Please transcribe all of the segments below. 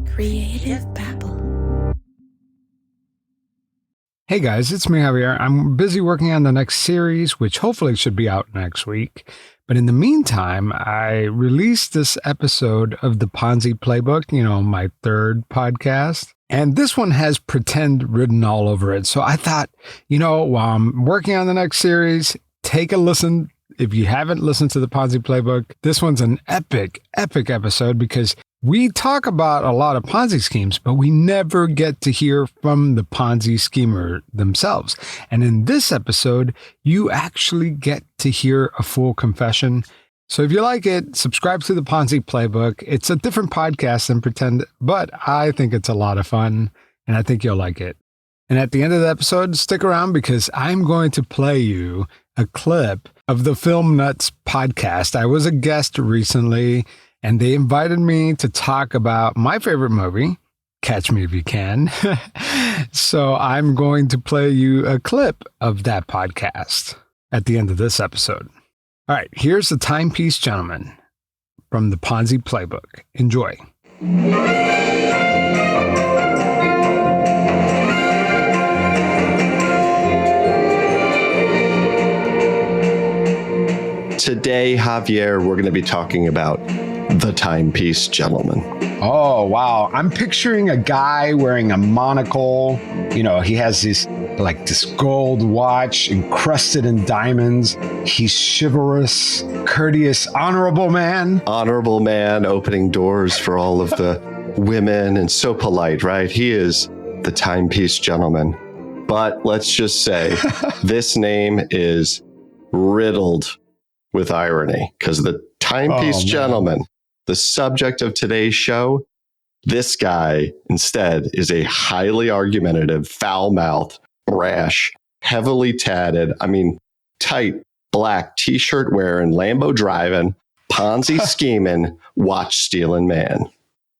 Creative Babble. Hey guys, it's me, Javier. I'm busy working on the next series, which hopefully should be out next week. But in the meantime, I released this episode of the Ponzi Playbook, my third podcast. And this one has pretend written all over it. So I thought, while I'm working on the next series, take a listen. If you haven't listened to the Ponzi Playbook, this one's an epic episode because we talk about a lot of Ponzi schemes, but we never get to hear from the Ponzi schemer themselves. And in this episode, you actually get to hear a full confession. So if you like it, subscribe to the Ponzi Playbook. It's a different podcast than Pretend, but I think it's a lot of fun, and I think you'll like it. And at the end of the episode, stick around because I'm going to play you a clip of the Film Nuts podcast. I was a guest recently, and they invited me to talk about my favorite movie, Catch Me If You Can. So I'm going to play you a clip of that podcast at the end of this episode. All right, here's the Timepiece Gentleman from the Ponzi Playbook. Enjoy. Today, Javier, we're going to be talking about the Timepiece Gentleman. Oh, wow. I'm picturing a guy wearing a monocle. He has this gold watch encrusted in diamonds. He's chivalrous, courteous, honorable man. Honorable man, opening doors for all of the women and so polite, right? He is the Timepiece Gentleman. But let's just say this name is riddled with irony because the Timepiece Gentleman, the subject of today's show, this guy instead is a highly argumentative, foul-mouthed, brash, heavily tatted, tight black t-shirt wearing, Lambo driving, Ponzi scheming, watch stealing man.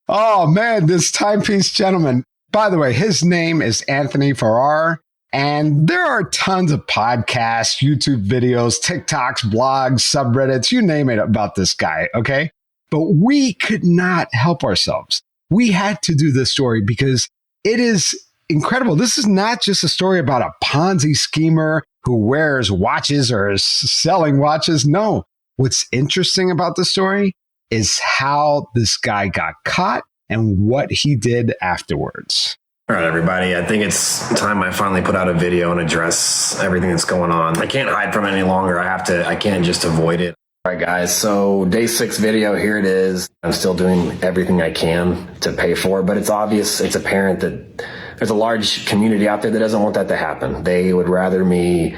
Oh man, this Timepiece Gentleman. By the way, his name is Anthony Farrar. And there are tons of podcasts, YouTube videos, TikToks, blogs, subreddits, you name it about this guy, okay? But we could not help ourselves. We had to do this story because it is incredible. This is not just a story about a Ponzi schemer who wears watches or is selling watches. No, what's interesting about the story is how this guy got caught and what he did afterwards. All right, everybody. I think it's time I finally put out a video and address everything that's going on. I can't hide from it any longer. I can't just avoid it. All right, guys. So day 6 video, here it is. I'm still doing everything I can to pay for it, but it's obvious, it's apparent that there's a large community out there that doesn't want that to happen. They would rather me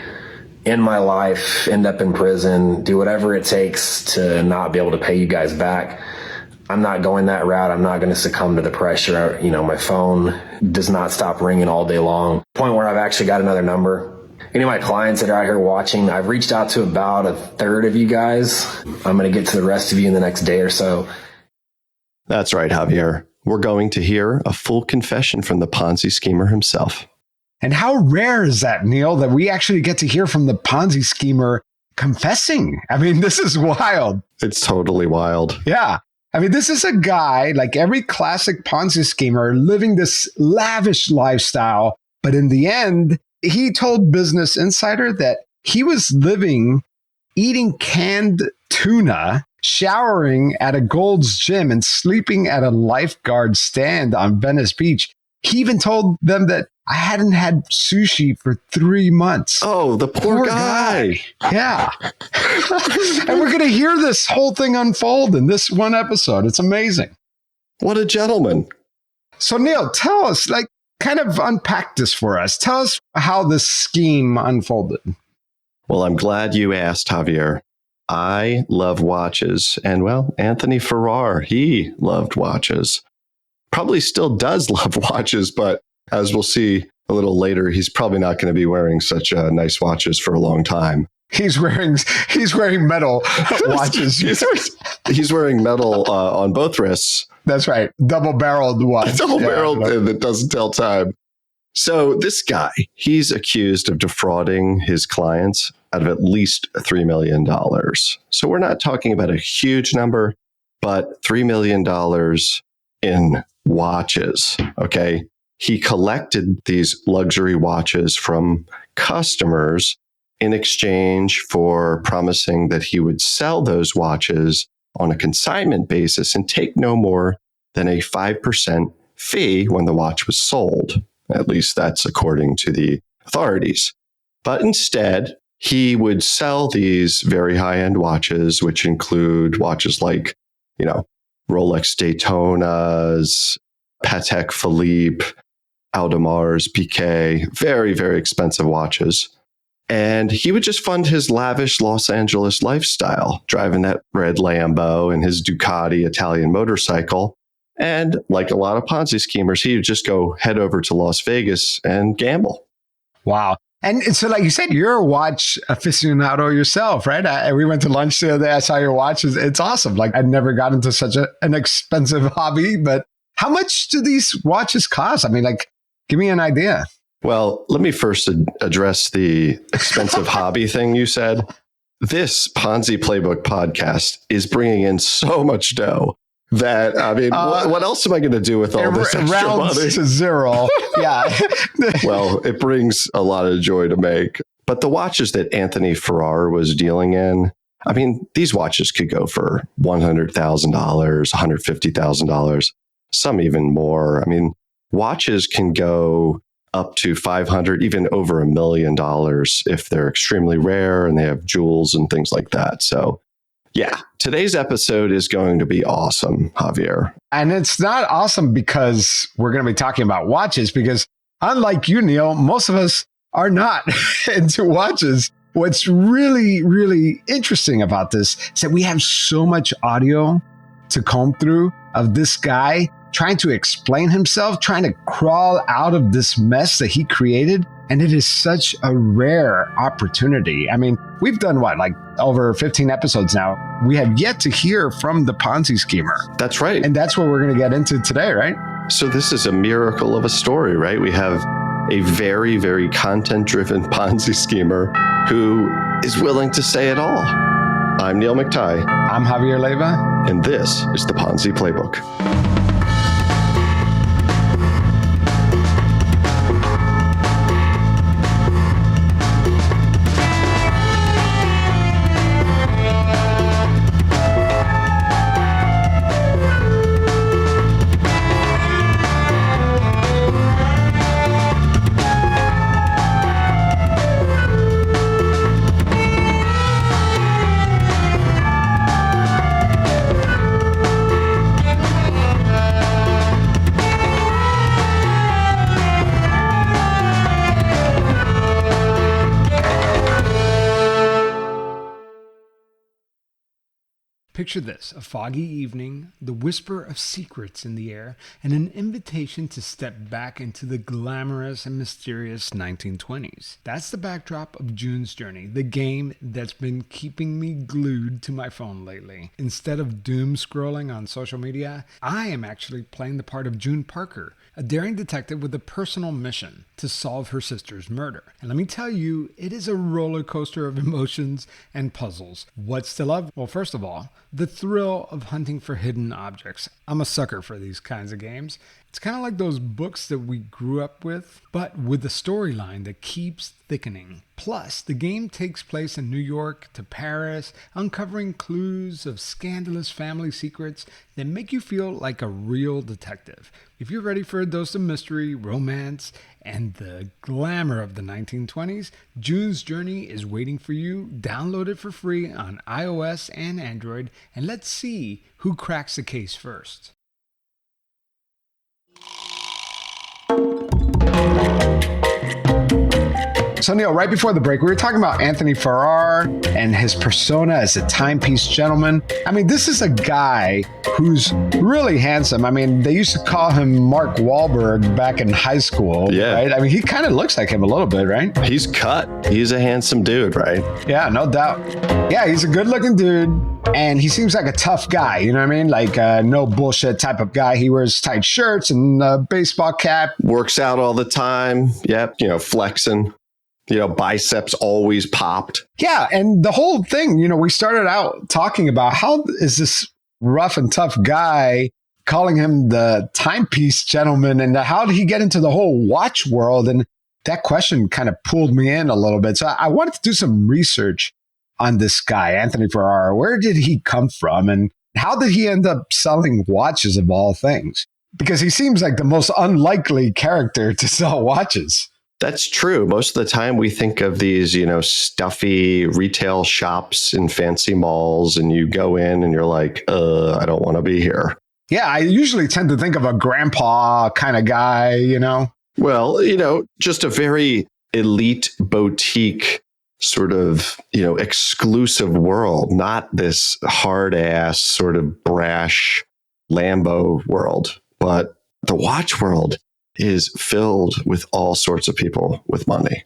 end my life, end up in prison, do whatever it takes to not be able to pay you guys back. I'm not going that route. I'm not going to succumb to the pressure. My phone does not stop ringing all day long. Point where I've actually got another number. Any of my clients that are out here watching, I've reached out to about a third of you guys. I'm going to get to the rest of you in the next day or so. That's right, Javier. We're going to hear a full confession from the Ponzi schemer himself. And how rare is that, Neil, that we actually get to hear from the Ponzi schemer confessing? This is wild. It's totally wild. Yeah. This is a guy, like every classic Ponzi schemer, living this lavish lifestyle. But in the end, he told Business Insider that he was eating canned tuna, showering at a Gold's Gym, and sleeping at a lifeguard stand on Venice Beach. He even told them that I hadn't had sushi for 3 months. Oh, the poor guy. Yeah. And we're going to hear this whole thing unfold in this one episode. It's amazing. What a gentleman. So Neil, tell us, kind of unpack this for us. Tell us how this scheme unfolded. Well, I'm glad you asked, Javier. I love watches. And Anthony Farrar, he loved watches. Probably still does love watches, but as we'll see a little later, he's probably not going to be wearing such nice watches for a long time. He's wearing metal watches. he's wearing metal on both wrists. That's right. Double-barreled watch. Double-barreled that doesn't tell time. So this guy, he's accused of defrauding his clients out of at least $3 million. So we're not talking about a huge number, but $3 million in watches. Okay. He collected these luxury watches from customers in exchange for promising that he would sell those watches on a consignment basis and take no more than a 5% fee when the watch was sold. At least that's according to the authorities. But instead, he would sell these very high-end watches, which include watches like, Rolex Daytonas, Patek Philippe, Audemars Piguet, very, very expensive watches. And he would just fund his lavish Los Angeles lifestyle, driving that red Lambo and his Ducati Italian motorcycle. And like a lot of Ponzi schemers, he would just go head over to Las Vegas and gamble. Wow. And so, like you said, you're a watch aficionado yourself, right? We went to lunch the other day. I saw your watches. It's awesome. Like, I'd never got into such an expensive hobby. But how much do these watches cost? I mean, like, give me an idea. Well, let me first address the expensive hobby thing you said. This Ponzi Playbook podcast is bringing in so much dough that, I mean, what else am I going to do with all this extra rounds money? To zero. Yeah. Well, it brings a lot of joy to make. But the watches that Anthony Farrar was dealing in, I mean, these watches could go for $100,000, $150,000, some even more. I mean, watches can go up to $500,000, even over $1 million if they're extremely rare and they have jewels and things like that. So, yeah, today's episode is going to be awesome, Javier. And it's not awesome because we're going to be talking about watches, because unlike you, Neil, most of us are not into watches. What's really, really interesting about this is that we have so much audio to comb through of this guy trying to explain himself, trying to crawl out of this mess that he created. And it is such a rare opportunity. I mean, we've done like over 15 episodes now. We have yet to hear from the Ponzi schemer. That's right. And that's what we're going to get into today, right? So this is a miracle of a story, right? We have a very, very content-driven Ponzi schemer who is willing to say it all. I'm Neil McTighe. I'm Javier Leiva. And this is the Ponzi Playbook. Picture this, a foggy evening, the whisper of secrets in the air, and an invitation to step back into the glamorous and mysterious 1920s. That's the backdrop of June's Journey, the game that's been keeping me glued to my phone lately. Instead of doom scrolling on social media, I am actually playing the part of June Parker, a daring detective with a personal mission to solve her sister's murder. And let me tell you, it is a roller coaster of emotions and puzzles. What's to love? Well, first of all, the thrill of hunting for hidden objects. I'm a sucker for these kinds of games. It's kind of like those books that we grew up with, but with a storyline that keeps thickening. Plus, the game takes place in New York to Paris, uncovering clues of scandalous family secrets that make you feel like a real detective. If you're ready for a dose of mystery, romance, and the glamour of the 1920s, June's Journey is waiting for you. Download it for free on iOS and Android, and let's see who cracks the case first. So Neil, right before the break, we were talking about Anthony Farrar and his persona as a timepiece gentleman. I mean, this is a guy who's really handsome. I mean, they used to call him Mark Wahlberg back in high school, yeah. Right? I mean, he kind of looks like him a little bit, right? He's cut. He's a handsome dude, right? Yeah, no doubt. Yeah, he's a good-looking dude, and he seems like a tough guy, you know what I mean? Like no bullshit type of guy. He wears tight shirts and a baseball cap. Works out all the time. Yep, flexing. Biceps always popped. Yeah. And the whole thing, we started out talking about how is this rough and tough guy, calling him the Timepiece Gentleman. And how did he get into the whole watch world? And that question kind of pulled me in a little bit. So I wanted to do some research on this guy, Anthony Farrar. Where did he come from? And how did he end up selling watches of all things? Because he seems like the most unlikely character to sell watches. That's true. Most of the time we think of these, stuffy retail shops in fancy malls, and you go in and you're like, I don't want to be here. Yeah, I usually tend to think of a grandpa kind of guy, Well, just a very elite boutique sort of, exclusive world, not this hard ass sort of brash Lambo world, but the watch world is filled with all sorts of people with money.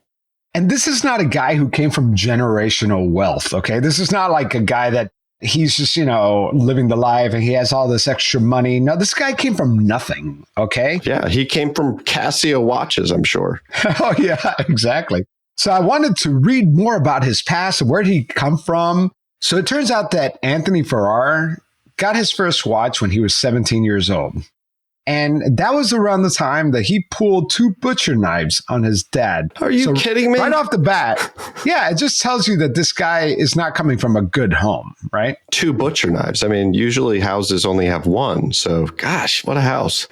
And this is not a guy who came from generational wealth, okay? This is not like a guy that he's just, living the life and he has all this extra money. No, this guy came from nothing, okay? Yeah, he came from Casio watches, I'm sure. Oh, yeah, exactly. So I wanted to read more about his past and where did he come from. So it turns out that Anthony Farrar got his first watch when he was 17 years old. And that was around the time that he pulled 2 butcher knives on his dad. Are you kidding me? Right off the bat. Yeah, it just tells you that this guy is not coming from a good home, right? 2 butcher knives. I mean, usually houses only have one. So, gosh, what a house.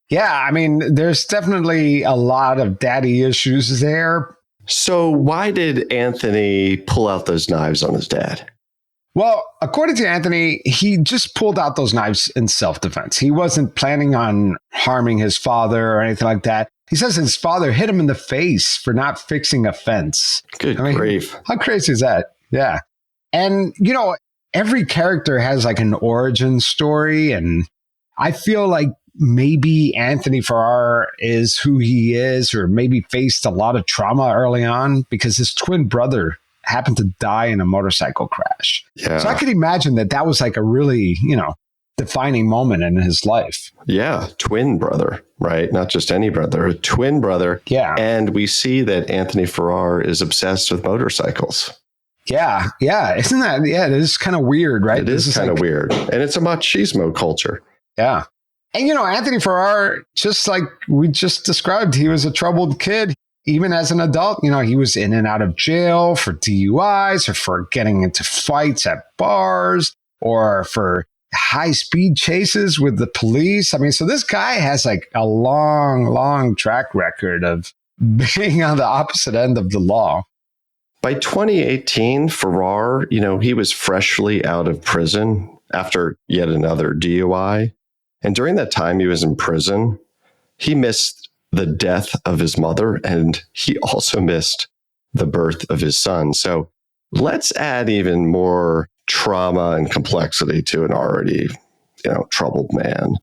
Yeah, I mean, there's definitely a lot of daddy issues there. So why did Anthony pull out those knives on his dad? Well, according to Anthony, he just pulled out those knives in self-defense. He wasn't planning on harming his father or anything like that. He says his father hit him in the face for not fixing a fence. Good grief. How crazy is that? Yeah. And, every character has like an origin story. And I feel like maybe Anthony Farrar is who he is, or maybe faced a lot of trauma early on because his twin brother happened to die in a motorcycle crash. Yeah. So I could imagine that was like a really, defining moment in his life. Yeah. Twin brother, right? Not just any brother, a twin brother. Yeah. And we see that Anthony Farrar is obsessed with motorcycles. Yeah. Yeah. Isn't that, it is kind of weird, right? It is kind of weird. And it's a machismo culture. Yeah. And, Anthony Farrar, just like we just described, he was a troubled kid. Even as an adult, he was in and out of jail for DUIs or for getting into fights at bars or for high-speed chases with the police. I mean, so this guy has like a long, long track record of being on the opposite end of the law. By 2018, Farrar, he was freshly out of prison after yet another DUI. And during that time he was in prison, he missed the death of his mother, and he also missed the birth of his son. So let's add even more trauma and complexity to an already, troubled man.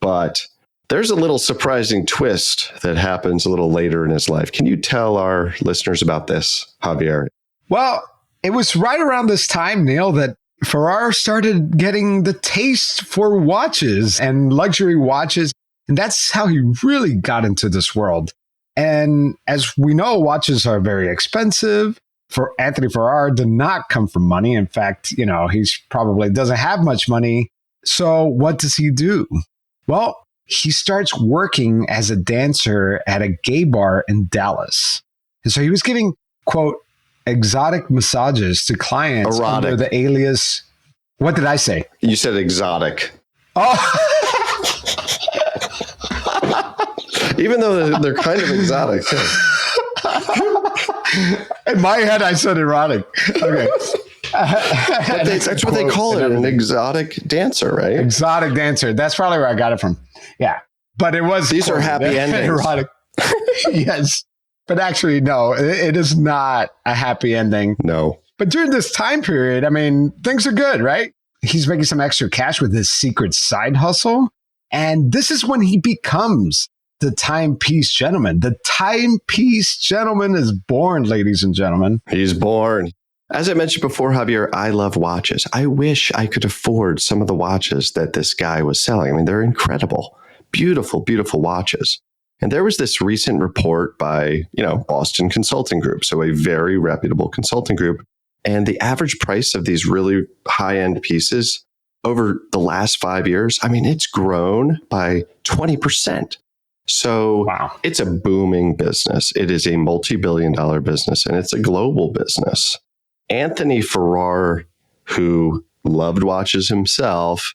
But there's a little surprising twist that happens a little later in his life. Can you tell our listeners about this, Javier? Well, it was right around this time, Neil, that Farrar started getting the taste for watches and luxury watches. And that's how he really got into this world. And as we know, watches are very expensive. For Anthony Farrar did not come from money. In fact, he's probably doesn't have much money. So what does he do? Well, he starts working as a dancer at a gay bar in Dallas. And so he was giving, quote, exotic massages to clients under the alias. What did I say? You said exotic. Oh, even though they're kind of exotic too. In my head, I said erotic. Okay. That's what they call it, an exotic dancer, right? Exotic dancer. That's probably where I got it from. Yeah. But it was. These are happy endings. Erotic. Yes. But actually, no, it is not a happy ending. No. But during this time period, I mean, things are good, right? He's making some extra cash with his secret side hustle. And this is when he becomes the Timepiece Gentleman. The Timepiece Gentleman is born, ladies and gentlemen. He's born. As I mentioned before, Javier, I love watches. I wish I could afford some of the watches that this guy was selling. I mean, they're incredible. Beautiful, beautiful watches. And there was this recent report by, Boston Consulting Group, so a very reputable consulting group. And the average price of these really high-end pieces over the last 5 years, I mean, it's grown by 20%. So Wow. It's a booming business. It is a multi-billion-dollar business, and it's a global business. Anthony Farrar, who loved watches himself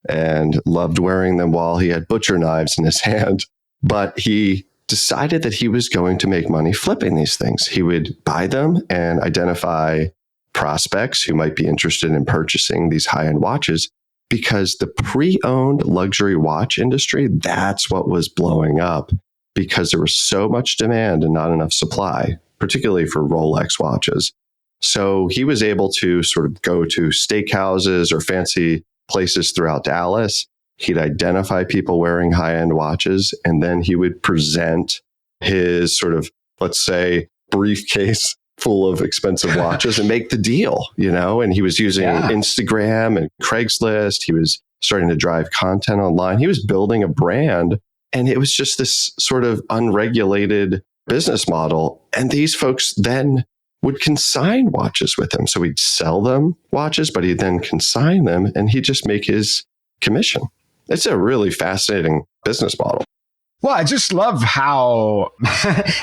and loved wearing them while he had butcher knives in his hand, but he decided that he was going to make money flipping these things. He would buy them and identify prospects who might be interested in purchasing these high-end watches, because the pre-owned luxury watch industry, that's what was blowing up, because there was so much demand and not enough supply, particularly for Rolex watches. So he was able to sort of go to steakhouses or fancy places throughout Dallas. He'd identify people wearing high-end watches, and then he would present his sort of, let's say, briefcase full of expensive watches and make the deal, and he was using Instagram and Craigslist. He was starting to drive content online. He was building a brand, and it was just this sort of unregulated business model. And these folks then would consign watches with him. So he'd sell them watches, but he'd then consign them, and he'd just make his commission. It's a really fascinating business model. Well, I just love how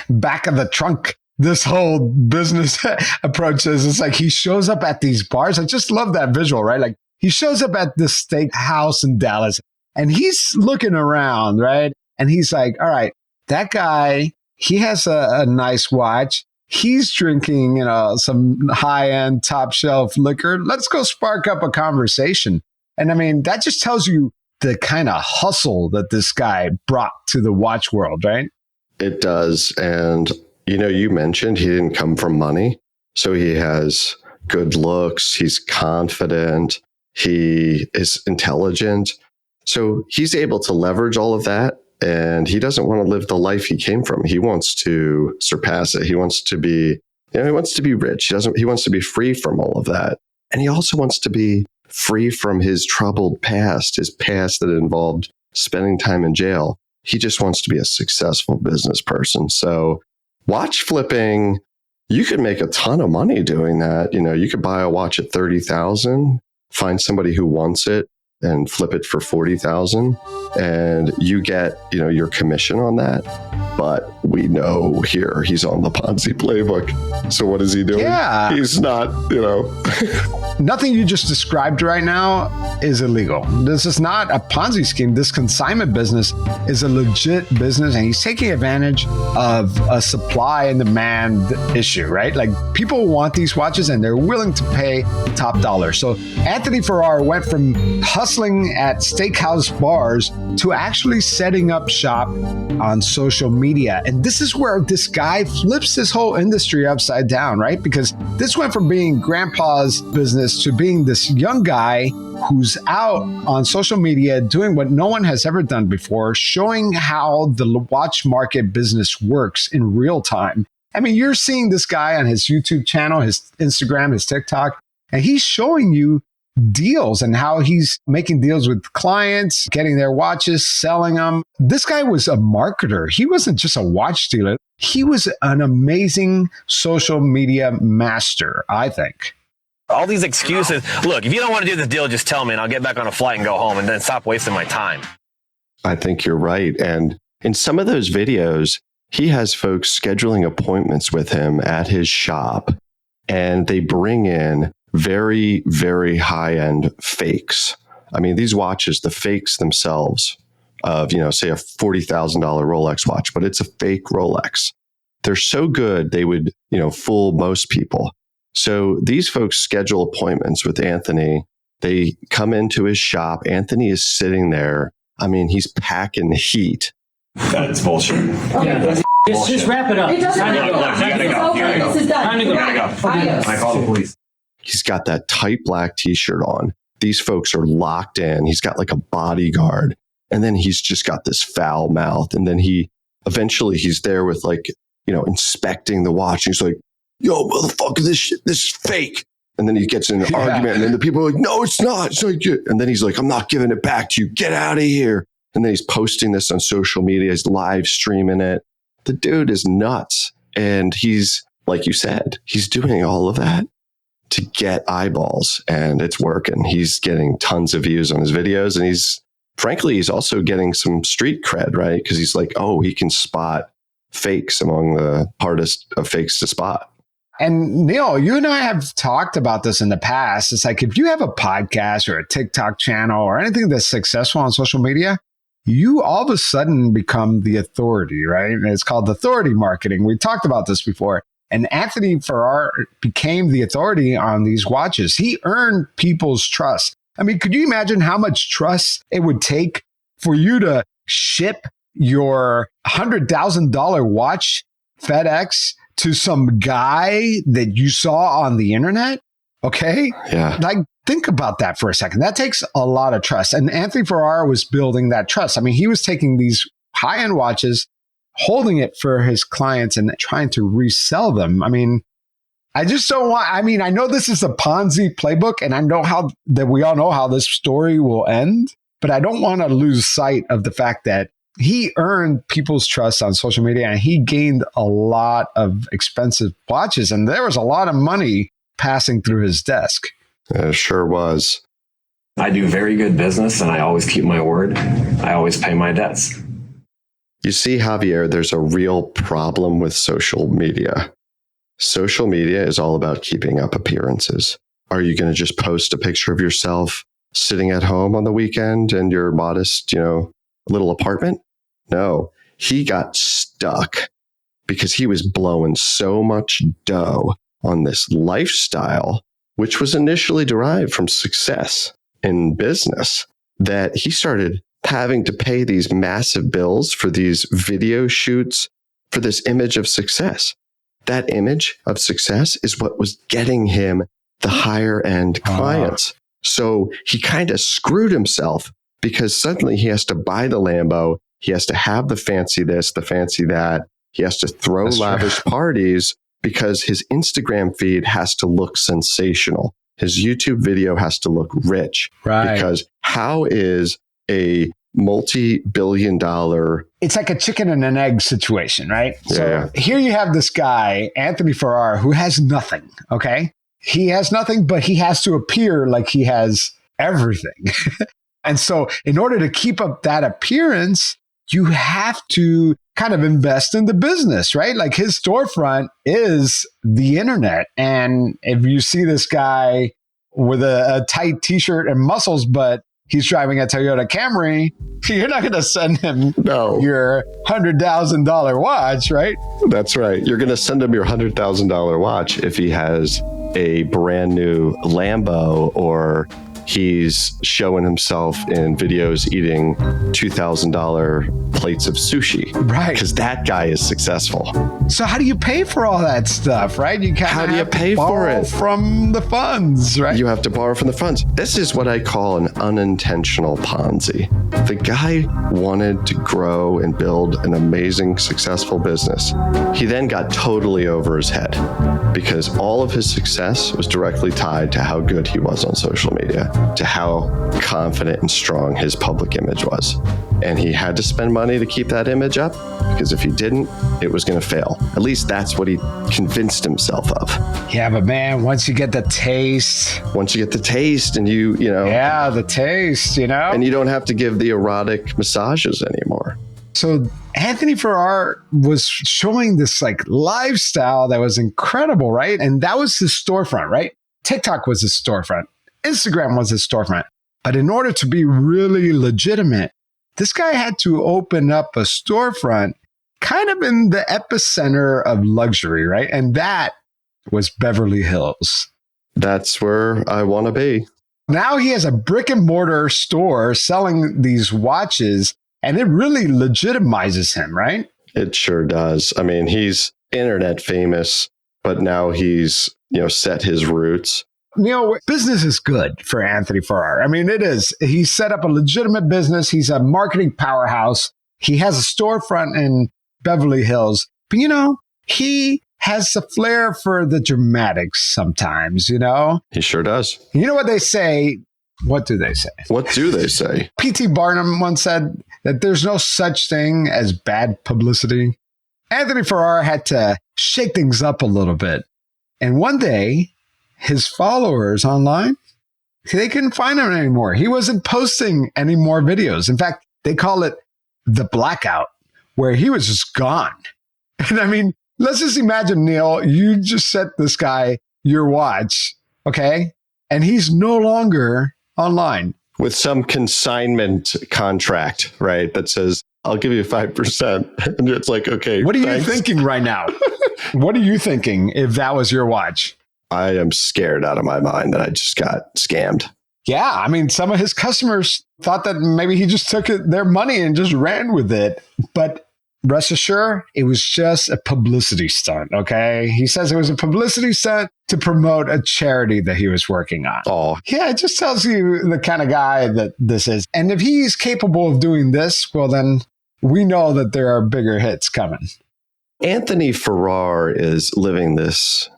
back of the trunk this whole business approach is. It's like he shows up at these bars. I just love that visual, right? Like he shows up at this steakhouse in Dallas and he's looking around, right? And he's like, all right, that guy, he has a nice watch. He's drinking, some high-end top shelf liquor. Let's go spark up a conversation. And I mean, that just tells you the kind of hustle that this guy brought to the watch world, right? It does. And you mentioned he didn't come from money. So he has good looks. He's confident. He is intelligent. So he's able to leverage all of that. And he doesn't want to live the life he came from. He wants to surpass it. He wants to be, he wants to be rich. He wants to be free from all of that. And he also wants to be free from his troubled past, his past that involved spending time in jail. He just wants to be a successful business person. So watch flipping, you could make a ton of money doing that. You could buy a watch at $30,000, find somebody who wants it and flip it for $40,000, and you get, your commission on that. But we know here he's on the Ponzi playbook. So what is he doing? Yeah. He's not, Nothing you just described right now is illegal. This is not a Ponzi scheme. This consignment business is a legit business, and he's taking advantage of a supply and demand issue, right? Like people want these watches and they're willing to pay top dollar. So Anthony Farrar went from hustling at steakhouse bars to actually setting up shop on social media. And this is where this guy flips this whole industry upside down, right? Because this went from being grandpa's business to being this young guy who's out on social media doing what no one has ever done before, showing how the watch market business works in real time. I mean, you're seeing this guy on his YouTube channel, his Instagram, his TikTok, and he's showing you deals and how he's making deals with clients, getting their watches, selling them. This guy was a marketer. He wasn't just a watch dealer. He was an amazing social media master, I think. All these excuses. Look, if you don't want to do this deal, just tell me and I'll get back on a flight and go home, and then stop wasting my time. I think you're right. And in some of those videos, he has folks scheduling appointments with him at his shop, and they bring in very, very high-end fakes. I mean, these watches, the fakes themselves of, say a $40,000 Rolex watch, but it's a fake Rolex. They're so good, they would, fool most people. So these folks schedule appointments with Anthony. They come into his shop. Anthony is sitting there. I mean, he's packing heat. That's bullshit. Okay, just wrap it up. Look, you gotta go. This is done. Time to go. Adios. I call the police. He's got that tight black t-shirt on. These folks are locked in. He's got like a bodyguard. And then he's just got this foul mouth. And then eventually he's there with inspecting the watch. He's like, yo, motherfucker, this is fake. And then he gets in an argument, and then the people are like, no, it's not. It's like, and then he's like, I'm not giving it back to you. Get out of here. And then he's posting this on social media. He's live streaming it. The dude is nuts. And he's, like you said, he's doing all of that to get eyeballs, and it's working. He's getting tons of views on his videos, and he's also getting some street cred, right? Because he's like, oh, he can spot fakes among the hardest of fakes to spot. And Neil, you and I have talked about this in the past. It's like if you have a podcast or a TikTok channel or anything that's successful on social media, you all of a sudden become the authority, right? And it's called authority marketing. We talked about this before. And Anthony Farrar became the authority on these watches. He earned people's trust. I mean, could you imagine how much trust it would take for you to ship your $100,000 watch FedEx to some guy that you saw on the internet? Okay. Yeah. Like, think about that for a second. That takes a lot of trust. And Anthony Farrar was building that trust. I mean, he was taking these high-end watches, holding it for his clients and trying to resell them. I mean, I just don't want, I mean, I know this is a Ponzi playbook and I know that we all know how this story will end, but I don't want to lose sight of the fact that he earned people's trust on social media and he gained a lot of expensive watches. And there was a lot of money passing through his desk. It sure was. I do very good business and I always keep my word. I always pay my debts. You see, Javier, there's a real problem with social media. Social media is all about keeping up appearances. Are you going to just post a picture of yourself sitting at home on the weekend in your modest, little apartment? No, he got stuck because he was blowing so much dough on this lifestyle, which was initially derived from success in business, that he started having to pay these massive bills for these video shoots for this image of success. That image of success is what was getting him the higher end clients. So he kind of screwed himself because suddenly he has to buy the Lambo. He has to have the fancy this, the fancy that. He has to throw lavish parties because his Instagram feed has to look sensational. His YouTube video has to look rich. Right. Because how is a multi-billion-dollar... It's like a chicken and an egg situation, right? Yeah. So here you have this guy, Anthony Farrar, who has nothing, okay? He has nothing, but he has to appear like he has everything. And so in order to keep up that appearance, you have to kind of invest in the business, right? Like his storefront is the internet. And if you see this guy with a tight t-shirt and muscles, but he's driving a Toyota Camry, you're not going to send him your $100,000 watch, right? That's right. You're going to send him your $100,000 watch if he has a brand new Lambo or he's showing himself in videos eating $2,000 plates of sushi. Right. Because that guy is successful. So how do you pay for all that stuff, right? You kind How of do you pay for it? From the funds, right? You have to borrow from the funds. This is what I call an unintentional Ponzi. The guy wanted to grow and build an amazing, successful business. He then got totally over his head because all of his success was directly tied to how good he was on social media, to how confident and strong his public image was. And he had to spend money to keep that image up because if he didn't, it was going to fail. At least that's what he convinced himself of. Yeah, but man, once you get the taste. Once you get the taste and you know. Yeah, the taste, And you don't have to give the erotic massages anymore. So Anthony Farrar was showing this like lifestyle that was incredible, right? And that was his storefront, right? TikTok was his storefront. Instagram was his storefront. But in order to be really legitimate, this guy had to open up a storefront kind of in the epicenter of luxury, right? And that was Beverly Hills. That's where I want to be. Now he has a brick and mortar store selling these watches, and it really legitimizes him, right? It sure does. I mean, he's internet famous, but now he's, set his roots. Business is good for Anthony Farrar. I mean, it is. He set up a legitimate business. He's a marketing powerhouse. He has a storefront in Beverly Hills. But, he has a flair for the dramatics sometimes, He sure does. You know what they say? What do they say? What do they say? P.T. Barnum once said that there's no such thing as bad publicity. Anthony Farrar had to shake things up a little bit. And one day, his followers online, they couldn't find him anymore. He wasn't posting any more videos. In fact, they call it the blackout, where he was just gone. And I mean, let's just imagine, Neil, you just sent this guy your watch, okay? And he's no longer online. With some consignment contract, right? That says, I'll give you 5%. And it's like, okay. What are thanks. you thinking right now? What are you thinking if that was your watch? I am scared out of my mind that I just got scammed. Yeah, I mean, some of his customers thought that maybe he just took their money and just ran with it. But rest assured, it was just a publicity stunt, okay? He says it was a publicity stunt to promote a charity that he was working on. Oh, Yeah, it just tells you the kind of guy that this is. And if he's capable of doing this, well, then we know that there are bigger hits coming. Anthony Farrar is living this,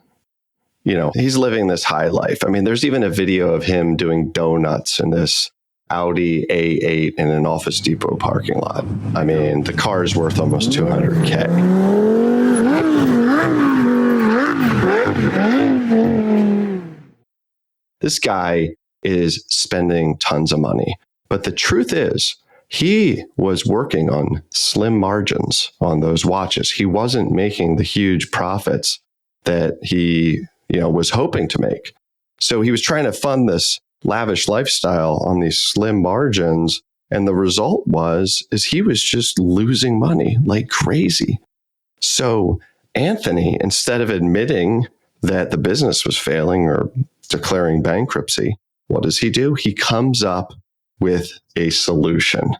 he's living this high life. I mean, there's even a video of him doing donuts in this Audi A8 in an Office Depot parking lot. I mean, the car is worth almost $200K. This guy is spending tons of money. But the truth is, he was working on slim margins on those watches. He wasn't making the huge profits that he, was hoping to make. So he was trying to fund this lavish lifestyle on these slim margins. And the result is he was just losing money like crazy. So Anthony, instead of admitting that the business was failing or declaring bankruptcy, what does he do? He comes up with a solution.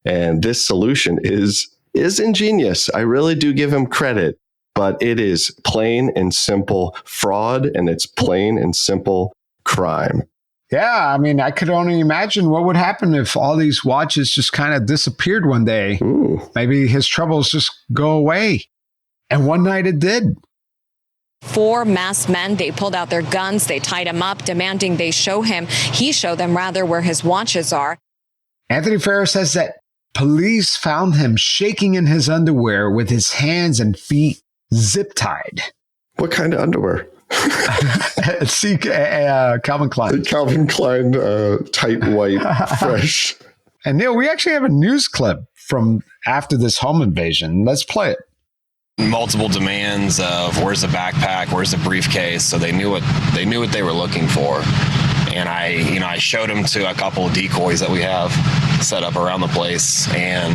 And this solution is ingenious. I really do give him credit, but it is plain and simple fraud, and it's plain and simple crime. Yeah, I mean, I could only imagine what would happen if all these watches just kind of disappeared one day. Ooh. Maybe his troubles just go away. And one night it did. 4 masked men, they pulled out their guns, they tied him up, demanding he show them where his watches are. Anthony Farrar says that police found him shaking in his underwear with his hands and feet zip-tied. What kind of underwear? Calvin Klein. Calvin Klein, tight white, fresh. And Neil, we actually have a news clip from after this home invasion. Let's play it. Multiple demands of where's the backpack, where's the briefcase, so they knew what they were looking for. And I showed them to a couple of decoys that we have set up around the place, and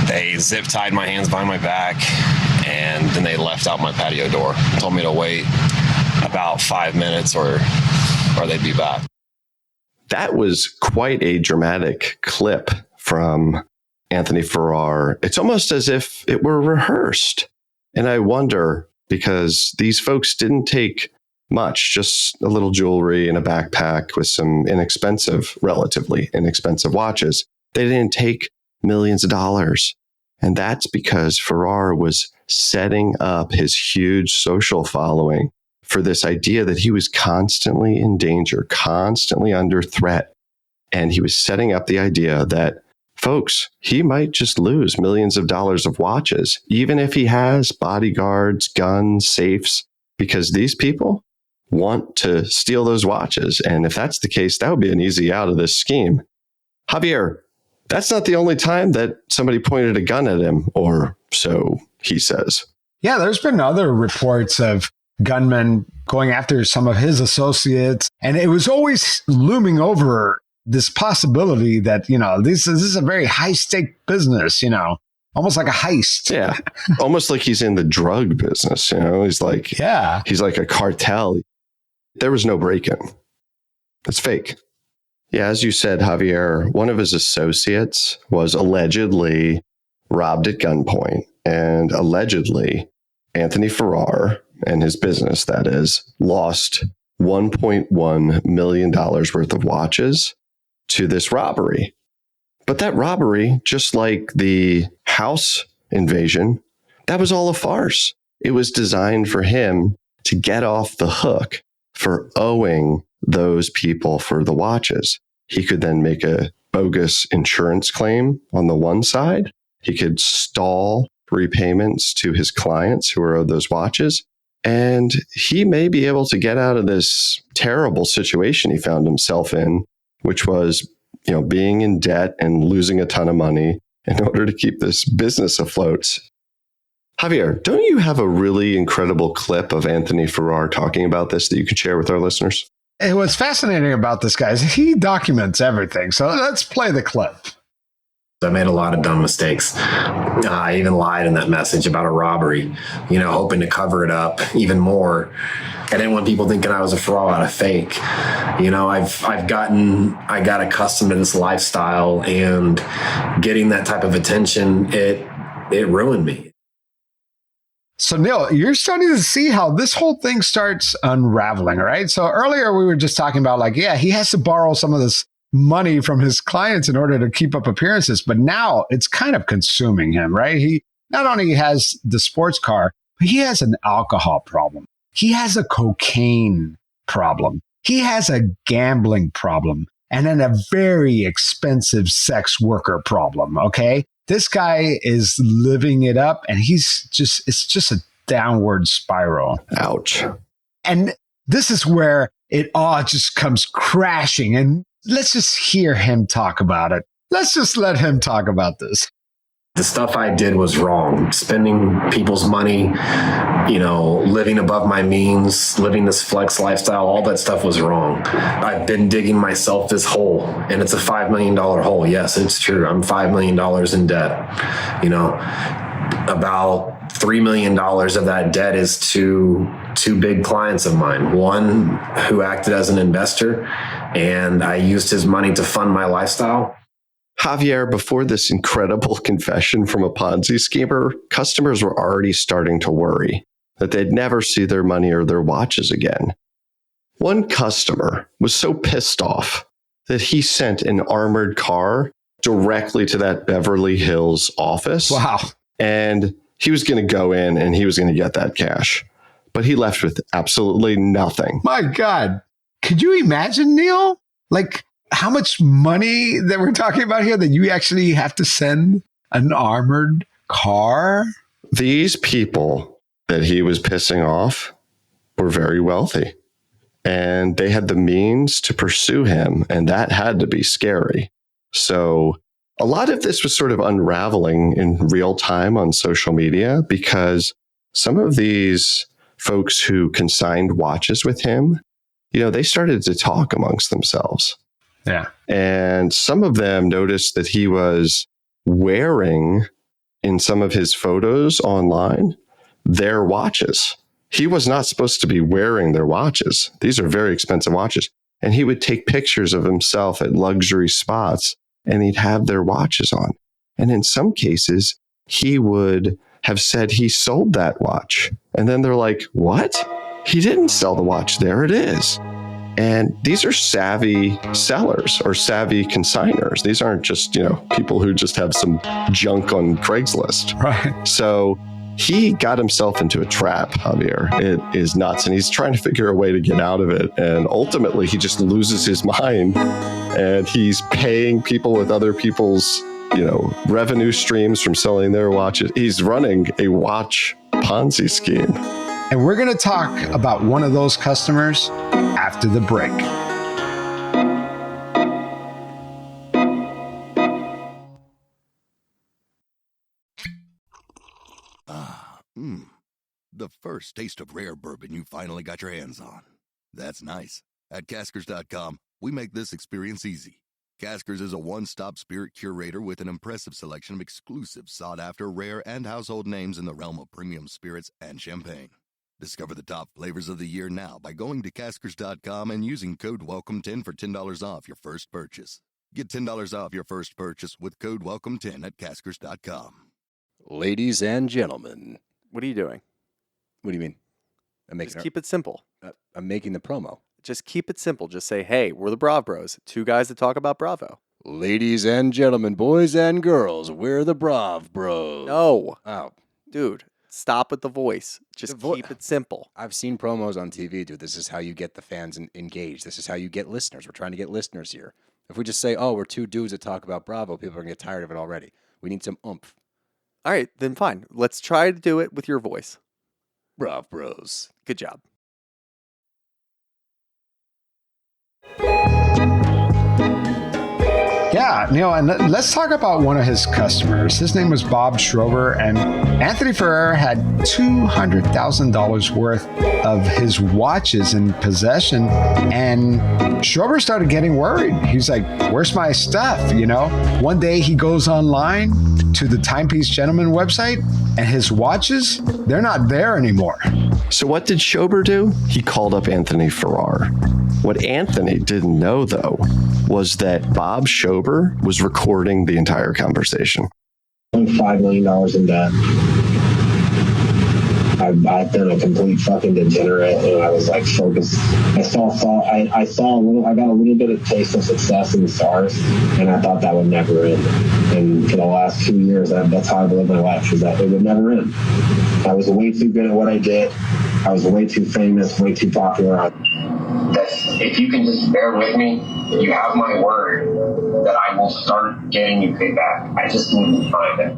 they zip tied my hands behind my back, and then they left out my patio door. Told me to wait about 5 minutes or they'd be back. That was quite a dramatic clip from Anthony Farrar. It's almost as if it were rehearsed. And I wonder, because these folks didn't take much, just a little jewelry and a backpack with some relatively inexpensive watches. They didn't take millions of dollars. And that's because Farrar was setting up his huge social following for this idea that he was constantly in danger, constantly under threat. And he was setting up the idea that, folks, he might just lose millions of dollars of watches, even if he has bodyguards, guns, safes, because these people want to steal those watches. And if that's the case, that would be an easy out of this scheme. Javier, that's not the only time that somebody pointed a gun at him, or so he says. Yeah, there's been other reports of gunmen going after some of his associates. And it was always looming over this possibility that, this is a very high stake business, almost like a heist. Yeah. Almost like he's in the drug business. He's like a cartel. There was no break-in. It's fake. Yeah. As you said, Javier, one of his associates was allegedly robbed at gunpoint, and allegedly Anthony Farrar and his business, that is, lost $1.1 million worth of watches to this robbery. But that robbery, just like the house invasion, that was all a farce. It was designed for him to get off the hook for owing those people for the watches. He could then make a bogus insurance claim on the one side. He could stall repayments to his clients who are owed those watches. And he may be able to get out of this terrible situation he found himself in, which was, being in debt and losing a ton of money in order to keep this business afloat. Javier, don't you have a really incredible clip of Anthony Farrar talking about this that you could share with our listeners? And what's fascinating about this guy is he documents everything. So let's play the clip. I made a lot of dumb mistakes. I even lied in that message about a robbery, hoping to cover it up even more. I didn't want people thinking I was a fraud, a fake. I got accustomed to this lifestyle, and getting that type of attention, it ruined me. So Neil, you're starting to see how this whole thing starts unraveling, right? So earlier we were just talking about he has to borrow some of this money from his clients in order to keep up appearances. But now it's kind of consuming him, right? He not only has the sports car, but he has an alcohol problem. He has a cocaine problem. He has a gambling problem, and then a very expensive sex worker problem. Okay. This guy is living it up, and it's just a downward spiral. Ouch. And this is where it all just comes crashing. And let's just hear him talk about it. Let's just let him talk about this. The stuff I did was wrong. Spending people's money, living above my means, living this flex lifestyle, all that stuff was wrong. I've been digging myself this hole, and it's a $5 million hole. Yes, it's true. I'm $5 million in debt. About $3 million of that debt is to two big clients of mine. One who acted as an investor, and I used his money to fund my lifestyle. Javier, before this incredible confession from a Ponzi schemer, customers were already starting to worry that they'd never see their money or their watches again. One customer was so pissed off that he sent an armored car directly to that Beverly Hills office. Wow. And he was going to go in and he was going to get that cash, but he left with absolutely nothing. My God. Could you imagine, Neil? How much money that we're talking about here that you actually have to send an armored car? These people that he was pissing off were very wealthy, and they had the means to pursue him, and that had to be scary. So a lot of this was sort of unraveling in real time on social media, because some of these folks who consigned watches with him, they started to talk amongst themselves. Yeah. And some of them noticed that he was wearing, in some of his photos online, their watches. He was not supposed to be wearing their watches. These are very expensive watches. And he would take pictures of himself at luxury spots, and he'd have their watches on. And in some cases, he would have said he sold that watch. And then they're like, what? He didn't sell the watch. There it is. And these are savvy sellers or savvy consigners. These aren't just, people who just have some junk on Craigslist. Right. So he got himself into a trap, Javier. It is nuts. And he's trying to figure a way to get out of it. And ultimately, he just loses his mind, and he's paying people with other people's, revenue streams from selling their watches. He's running a watch Ponzi scheme. And we're going to talk about one of those customers after the break. The first taste of rare bourbon you finally got your hands on. That's nice. At Caskers.com, we make this experience easy. Caskers is a one-stop spirit curator with an impressive selection of exclusive, sought-after, rare, and household names in the realm of premium spirits and champagne. Discover the top flavors of the year now by going to Caskers.com and using code WELCOME10 for $10 off your first purchase. Get $10 off your first purchase with code WELCOME10 at Caskers.com. Ladies and gentlemen. What are you doing? What do you mean? Just keep it simple. I'm making the promo. Just keep it simple. Just say, hey, we're the Brav Bros. Two guys that talk about Bravo. Ladies and gentlemen, boys and girls, we're the Brav Bros. No. Oh. Dude, stop with the voice. Just keep it simple. I've seen promos on TV, dude. This is how you get the fans engaged. This is how you get listeners. We're trying to get listeners here. If we just say, oh, we're two dudes that talk about Bravo, people are going to get tired of it already. We need some oomph. All right, then fine. Let's try to do it with your voice. Brav Bros. Good job. Yeah, Neil, and let's talk about one of his customers. His name was Bob Schrober, and Anthony Farrar had $200,000 worth of his watches in possession, and Schrober started getting worried. He's like, where's my stuff, you know? One day he goes online to the Timepiece Gentleman website, and his watches, they're not there anymore. So what did Schober do? He called up Anthony Farrar. What Anthony didn't know, though, was that Bob Schober was recording the entire conversation. I'm $5 million in debt. I've been a complete fucking degenerate, and I was like focused. I got a little bit of taste of success in the stars, and I thought that would never end. And for the last 2 years, that's how I've lived my life, is that it would never end. I was way too good at what I did. I was way too famous, way too popular. If you can just bear with me, you have my word that I will start getting you paid back. I just need to find it.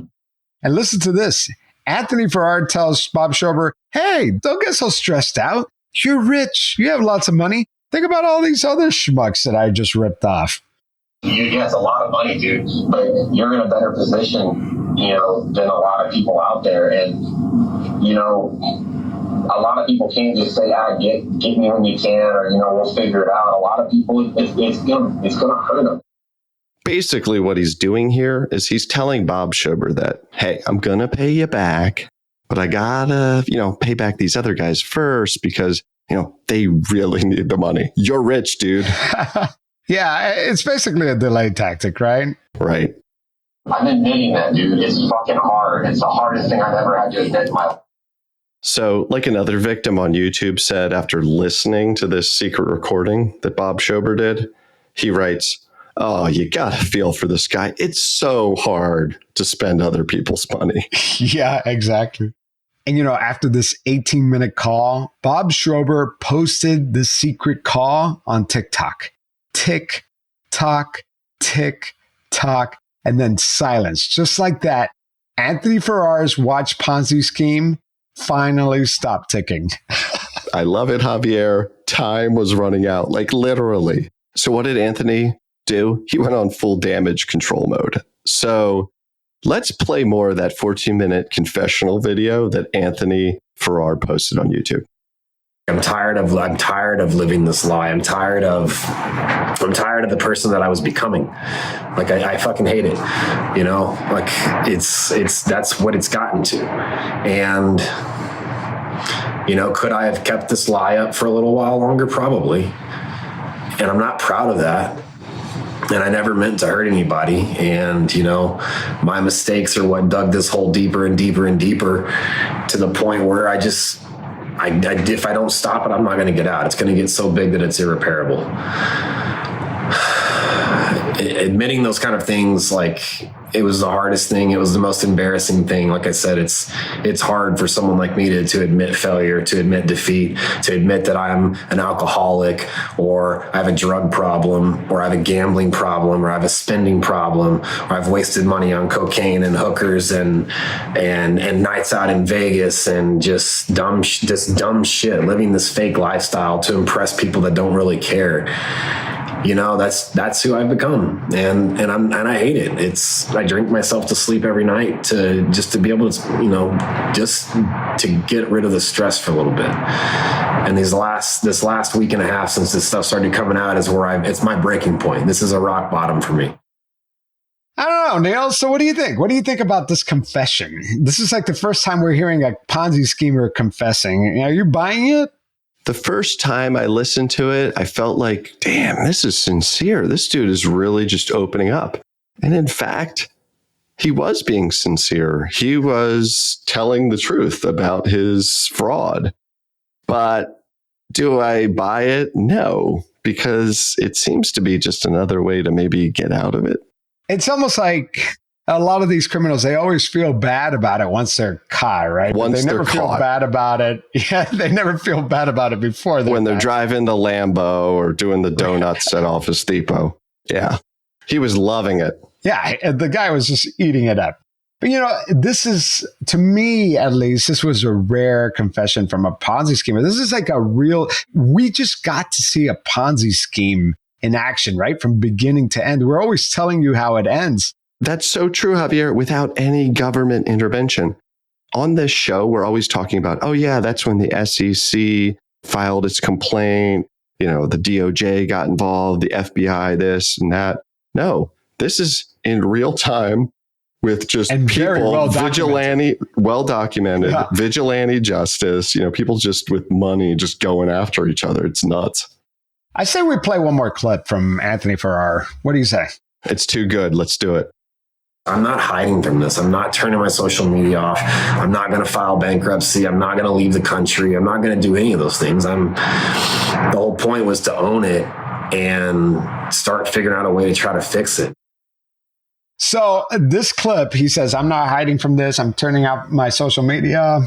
And listen to this. Anthony Farrar tells Bob Schober, hey, don't get so stressed out. You're rich. You have lots of money. Think about all these other schmucks that I just ripped off. Yeah, it's a lot of money, dude. But you're in a better position, than a lot of people out there. And, a lot of people can't just say, get me when you can, or, we'll figure it out. A lot of people, it's gonna hurt them. Basically, what he's doing here is he's telling Bob Schober that, hey, I'm going to pay you back, but I gotta, pay back these other guys first because, they really need the money. You're rich, dude. Yeah, it's basically a delay tactic, right? Right. I'm admitting that, dude. It's fucking hard. It's the hardest thing I've ever had to admit in my life. So, like another victim on YouTube said after listening to this secret recording that Bob Schober did, he writes, oh, you gotta feel for this guy. It's so hard to spend other people's money. Yeah, exactly. And, after this 18-minute call, Bob Schober posted the secret call on TikTok. Tick, tock, tick, tock, and then silence. Just like that, Anthony Farrar's watch Ponzi scheme finally stopped ticking. I love it, Javier. Time was running out, like literally. So what did Anthony do? He went on full damage control mode. So let's play more of that 14-minute confessional video that Anthony Farrar posted on YouTube. I'm tired of living this lie. I'm tired of the person that I was becoming. Like I fucking hate it. Like it's that's what it's gotten to. And could I have kept this lie up for a little while longer? Probably. And I'm not proud of that. And I never meant to hurt anybody. And, my mistakes are what dug this hole deeper and deeper and deeper to the point where if I don't stop it, I'm not going to get out. It's going to get so big that it's irreparable. Admitting those kind of things, like, it was the hardest thing. It was the most embarrassing thing. Like I said, it's hard for someone like me to admit failure, to admit defeat, to admit that I'm an alcoholic, or I have a drug problem, or I have a gambling problem, or I have a spending problem, or I've wasted money on cocaine and hookers and nights out in Vegas and just dumb shit, living this fake lifestyle to impress people that don't really care. That's who I've become, and I hate it. I drink myself to sleep every night to be able to, just to get rid of the stress for a little bit. And this last week and a half since this stuff started coming out is where it's my breaking point. This is a rock bottom for me. I don't know, Neil. So what do you think? What do you think about this confession? This is like the first time we're hearing a Ponzi schemer confessing. Are you buying it? The first time I listened to it, I felt like, damn, this is sincere. This dude is really just opening up. And in fact, he was being sincere. He was telling the truth about his fraud. But do I buy it? No, because it seems to be just another way to maybe get out of it. It's almost like a lot of these criminals, they always feel bad about it once they're caught, right? Once they never they're feel caught. bad about it. Yeah, they never feel bad about it before. When they're driving the Lambo or doing the donuts at Office Depot. Yeah. He was loving it. Yeah, the guy was just eating it up. But, this is, to me at least, this was a rare confession from a Ponzi scheme. This is like we just got to see a Ponzi scheme in action, right? From beginning to end. We're always telling you how it ends. That's so true, Javier, without any government intervention. On this show, we're always talking about, oh yeah, that's when the SEC filed its complaint. The DOJ got involved, the FBI, this and that. No, this is in real time with just and people, well documented, vigilante justice, people just with money just going after each other. It's nuts. I say we play one more clip from Anthony Farrar. What do you say? It's too good. Let's do it. I'm not hiding from this. I'm not turning my social media off. I'm not going to file bankruptcy. I'm not going to leave the country. I'm not going to do any of those things. The whole point was to own it and start figuring out a way to try to fix it. So this clip, he says, I'm not hiding from this. I'm turning out my social media.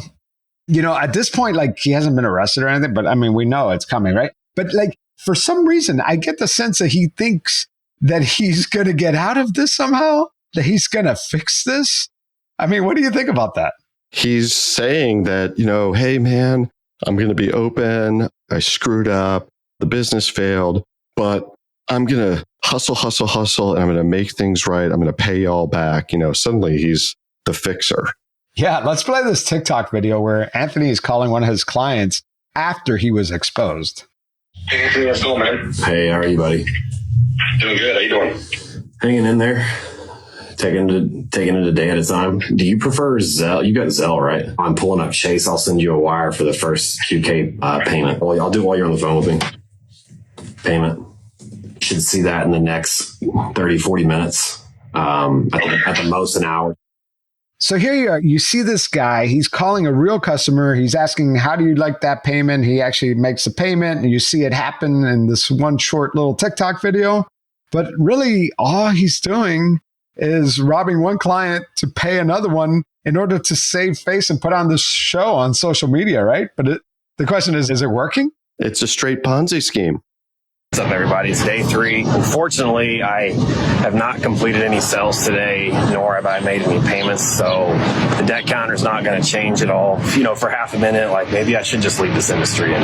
At this point, he hasn't been arrested or anything, but we know it's coming, right? But for some reason, I get the sense that he thinks that he's going to get out of this somehow, that he's going to fix this. What do you think about that? He's saying that, hey, man, I'm going to be open. I screwed up. The business failed, but I'm going to hustle, and I'm going to make things right. I'm going to pay y'all back. Suddenly he's the fixer. Yeah, let's play this TikTok video where Anthony is calling one of his clients after he was exposed. Hey, Anthony, what's going on, man? Hey, how are you, buddy? Doing good. How you doing? Hanging in there. Taking it a day at a time. Do you prefer Zelle? You got Zelle, right? I'm pulling up Chase. I'll send you a wire for the first $2K payment. Well, I'll do it while you're on the phone with me. Payment. Should see that in the next 30, 40 minutes. At the most an hour. So here you are. You see this guy. He's calling a real customer. He's asking, how do you like that payment? He actually makes the payment, and you see it happen in this one short little TikTok video. But really, all he's doing is robbing one client to pay another one in order to save face and put on this show on social media, right? But the question is it working? It's a straight Ponzi scheme. What's up, everybody? It's day 3. Unfortunately, I have not completed any sales today, nor have I made any payments. So the debt counter is not going to change at all. For half a minute, maybe I should just leave this industry. And,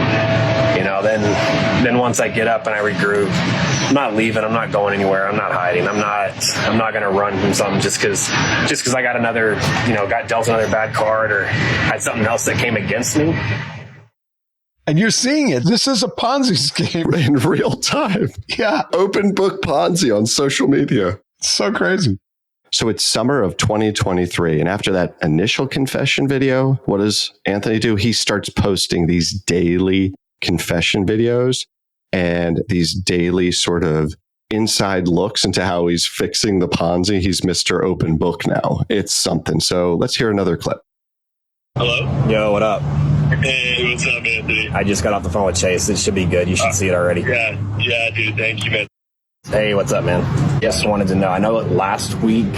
then once I get up and I regroup, I'm not leaving. I'm not going anywhere. I'm not hiding. I'm not going to run from something just because I got got dealt another bad card or had something else that came against me. And you're seeing it. This is a Ponzi scheme. In real time. Yeah. Open book Ponzi on social media. It's so crazy. So it's summer of 2023. And after that initial confession video, what does Anthony do? He starts posting these daily confession videos and these daily sort of inside looks into how he's fixing the Ponzi. He's Mr. Open Book now. It's something. So let's hear another clip. Hello? Yo, what up? Hey, what's up, Anthony? I just got off the phone with Chase. It should be good. You should see it already. Yeah, dude. Thank you, man. Hey, what's up, man? Just wanted to know. I know that last week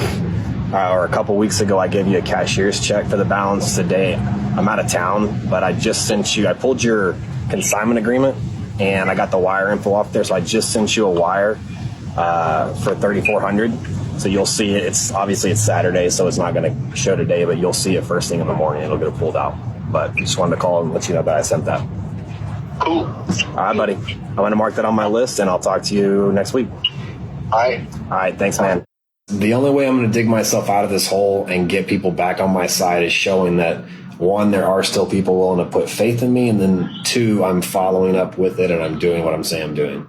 or a couple weeks ago, I gave you a cashier's check for the balance today. I'm out of town, but I just sent you. I pulled your consignment agreement, and I got the wire info off there. So I just sent you a wire for $3,400. So you'll see it. It's Saturday, so it's not going to show today, but you'll see it first thing in the morning. It'll get pulled out. But just wanted to call and let you know that I sent that. Cool. All right, buddy. I'm going to mark that on my list, and I'll talk to you next week. All right. Thanks, man. The only way I'm going to dig myself out of this hole and get people back on my side is showing that, 1, there are still people willing to put faith in me, and then 2, I'm following up with it and I'm doing what I'm saying I'm doing.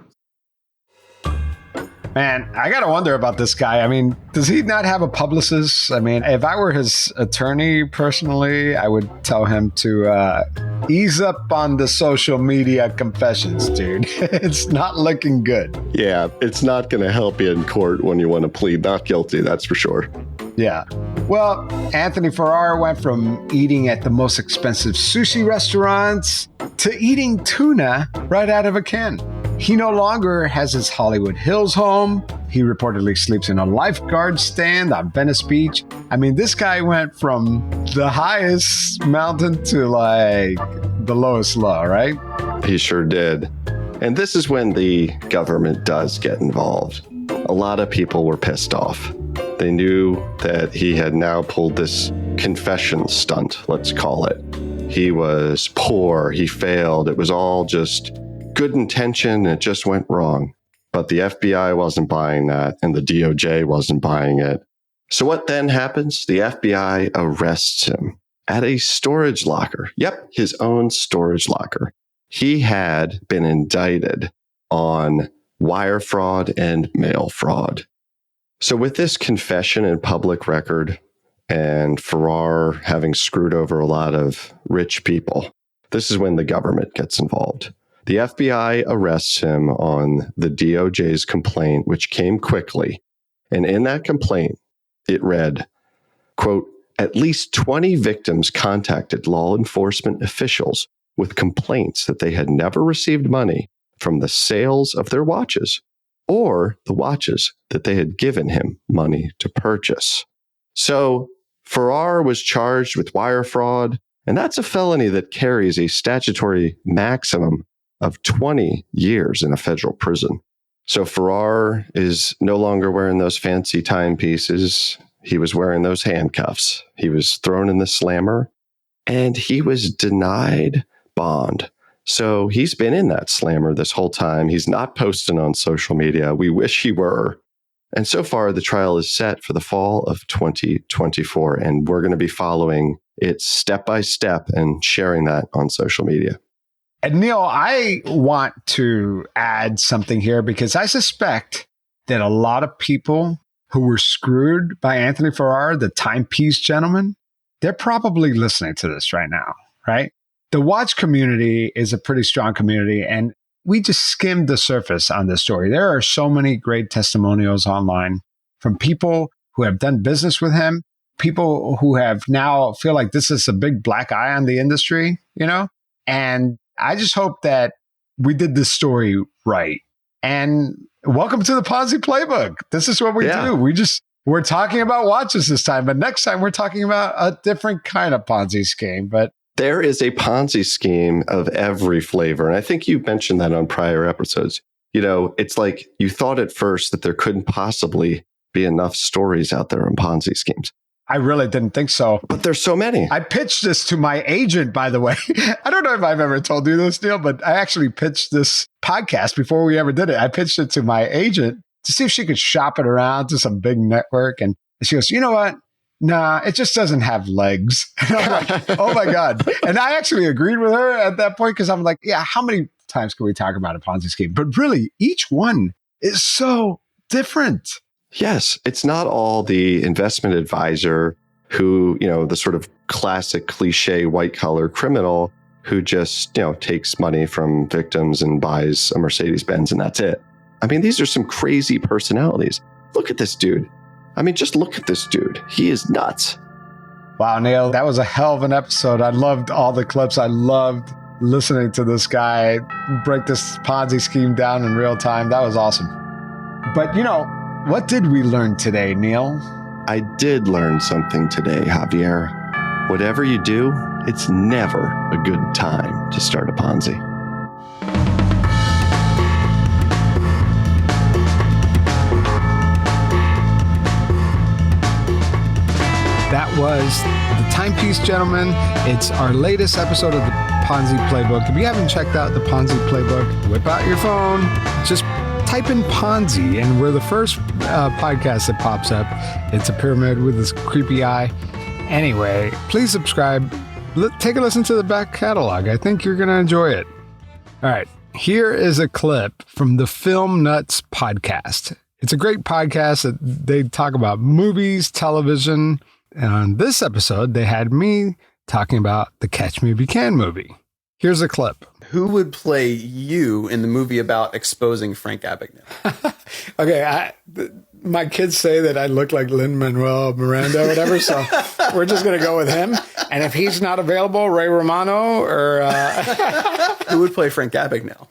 Man, I got to wonder about this guy. Does he not have a publicist? If I were his attorney personally, I would tell him to ease up on the social media confessions, dude. It's not looking good. Yeah, it's not going to help you in court when you want to plead not guilty, that's for sure. Yeah. Well, Anthony Farrar went from eating at the most expensive sushi restaurants to eating tuna right out of a can. He no longer has his Hollywood Hills home. He reportedly sleeps in a lifeguard stand on Venice Beach. This guy went from the highest mountain to the lowest low, right? He sure did. And this is when the government does get involved. A lot of people were pissed off. They knew that he had now pulled this confession stunt, let's call it. He was poor, he failed, it was all just good intention, it just went wrong. But the FBI wasn't buying that, and the DOJ wasn't buying it. So what then happens? The FBI arrests him at a storage locker. Yep, his own storage locker. He had been indicted on wire fraud and mail fraud. So with this confession and public record, and Farrar having screwed over a lot of rich people, this is when the government gets involved. The FBI arrests him on the DOJ's complaint, which came quickly. And in that complaint, it read, quote, at least 20 victims contacted law enforcement officials with complaints that they had never received money from the sales of their watches or the watches that they had given him money to purchase. So Farrar was charged with wire fraud, and that's a felony that carries a statutory maximum of 20 years in a federal prison. So Farrar is no longer wearing those fancy timepieces. He was wearing those handcuffs. He was thrown in the slammer, and he was denied bond. So he's been in that slammer this whole time. He's not posting on social media. We wish he were. And so far, the trial is set for the fall of 2024, and we're going to be following it step by step and sharing that on social media. And Neil, I want to add something here because I suspect that a lot of people who were screwed by Anthony Farrar, the Timepiece Gentleman, they're probably listening to this right now, right? The watch community is a pretty strong community, and we just skimmed the surface on this story. There are so many great testimonials online from people who have done business with him, people who have now feel like this is a big black eye on the industry, you know? And I just hope that we did this story right. And welcome to the Ponzi playbook. This is what we do. We're talking about watches this time, but next time we're talking about a different kind of Ponzi scheme. But there is a Ponzi scheme of every flavor. And I think you mentioned that on prior episodes. You know, it's like you thought at first that there couldn't possibly be enough stories out there on Ponzi schemes. I really didn't think so. But there's so many. I pitched this to my agent, by the way. I don't know if I've ever told you this, Neil, but I actually pitched this podcast before we ever did it. I pitched it to my agent to see if she could shop it around to some big network. And she goes, you know what? Nah, it just doesn't have legs. And I'm like, oh my God. And I actually agreed with her at that point because I'm like, yeah, how many times can we talk about a Ponzi scheme? But really, each one is so different. Yes, it's not all the investment advisor who, you know, the sort of classic cliche white collar criminal who just, you know, takes money from victims and buys a Mercedes-Benz and that's it. I mean, these are some crazy personalities. Look at this dude. I mean, just look at this dude. He is nuts. Wow, Neil, that was a hell of an episode. I loved all the clips. I loved listening to this guy break this Ponzi scheme down in real time. That was awesome. But, you know, what did we learn today, Neil? I did learn something today, Javier. Whatever you do, it's never a good time to start a Ponzi. That was the Timepiece Gentleman. It's our latest episode of the Ponzi Playbook. If you haven't checked out the Ponzi Playbook, whip out your phone, just type in Ponzi, and we're the first podcast that pops up. It's a pyramid with this creepy eye. Anyway, please subscribe. Take a listen to the back catalog. I think you're going to enjoy it. All right, here is a clip from the Film Nuts podcast. It's a great podcast that they talk about movies, television. And on this episode, they had me talking about the Catch Me If You Can movie. Here's a clip. Who would play you in the movie about exposing Frank Abagnale? Okay, my kids say that I look like Lin-Manuel Miranda or whatever, so we're just going to go with him. And if he's not available, Ray Romano or... Who would play Frank Abagnale?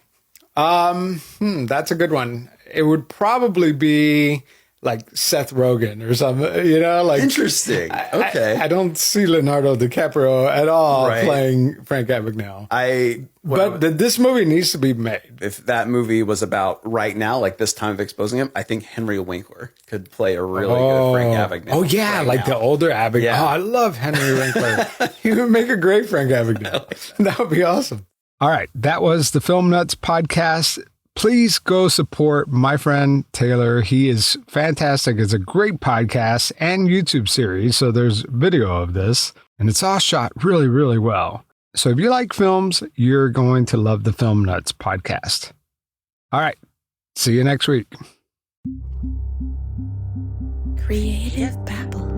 That's a good one. It would probably be like Seth Rogen or something, you know, like Interesting. Okay. I don't see Leonardo DiCaprio at all Right. playing Frank Abagnale. But this movie needs to be made. If that movie was about right now, like this time of exposing him, I think Henry Winkler could play a really good Frank Abagnale. Oh yeah, right like now. the older Abagnale. Yeah. Oh, I love Henry Winkler. He would make a great Frank Abagnale. That would be awesome. All right, that was the Film Nuts podcast. Please go support my friend Taylor. He is fantastic. It's a great podcast and YouTube series. So there's video of this, and it's all shot really, really well. So if you like films, you're going to love the Film Nuts podcast. All right. See you next week. Creative Babble.